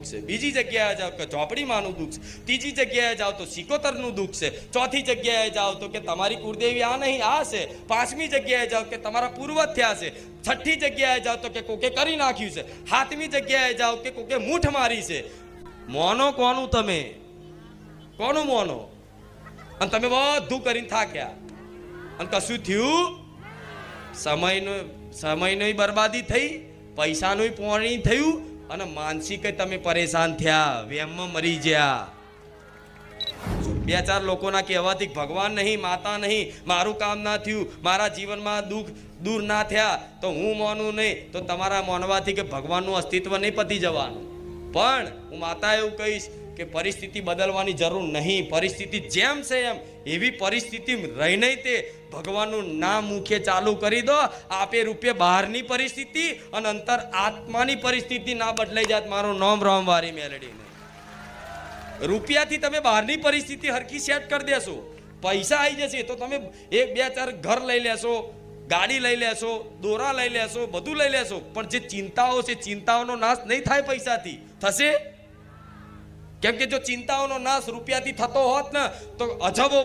છે, બીજી જગ્યાએ જાઓ કે ઝોપડીમાંનું દુઃખ છે, ત્રીજી જગ્યાએ જાઓ તો સિકોતરનું દુઃખ છે, ચોથી જગ્યાએ જાઓ તો કે તમારી કુળદેવી આ નહીં આ છે, પાંચમી જગ્યાએ જાઓ કે તમારા પૂર્વજ થયા છે, છઠ્ઠી જગ્યાએ જાઓ તો કે કોકે કરી નાખ્યું છે, સાતમી જગ્યાએ જાઓ કે કોકે મૂઠ મારી છે. મોનો કોનું તમે? કોનું મોનો? અને તમે બધું કરીને થાક્યા અને કશું થયું? સમયની બરબાદી થઈ, પૈસાનું પોણી થયું અને માનસિક તમે પરેશાન થયા, વેમમાં મરી ગયા. બે ચાર લોકોના કહેવાથી ભગવાન નહીં, માતા નહીં, મારું કામ ના થયું, મારા જીવનમાં દુઃખ દૂર ના થયા તો હું માનું નહીં, તો તમારા માનવાથી કે ભગવાનનું અસ્તિત્વ નહીં પતી જવાનું. પણ હું માતા એવું કહીશ કે પરિસ્થિતિ બદલવાની જરૂર નહીં. પરિસ્થિતિ જેમ છે એમ એવી પરિસ્થિતિ રહીને તે ભગવાનનું નામ મુખે ચાલુ કરી દો. આપે રૂપે બહારની પરિસ્થિતિ અને અંતર આત્માની પરિસ્થિતિ ના બદલાઈ જાત. મારું નામ રામવારી મેલડી નહીં. રૂપિયાથી તમે બહારની પરિસ્થિતિ હરખી સેટ કરી દેશો, પૈસા આવી જશે તો તમે એક બે ચાર ઘર લઈ લેશો, ગાડી લઈ લેશો, દોરા લઈ લેશો, બધું લઈ લેશો. પણ જે ચિંતાઓ છે, ચિંતાઓનો નાશ નહીં થાય પૈસાથી. થશે? કેમ કે જો ચિંતાઓનો નાશ રૂપિયાથી થતો હોત ને તો અજબો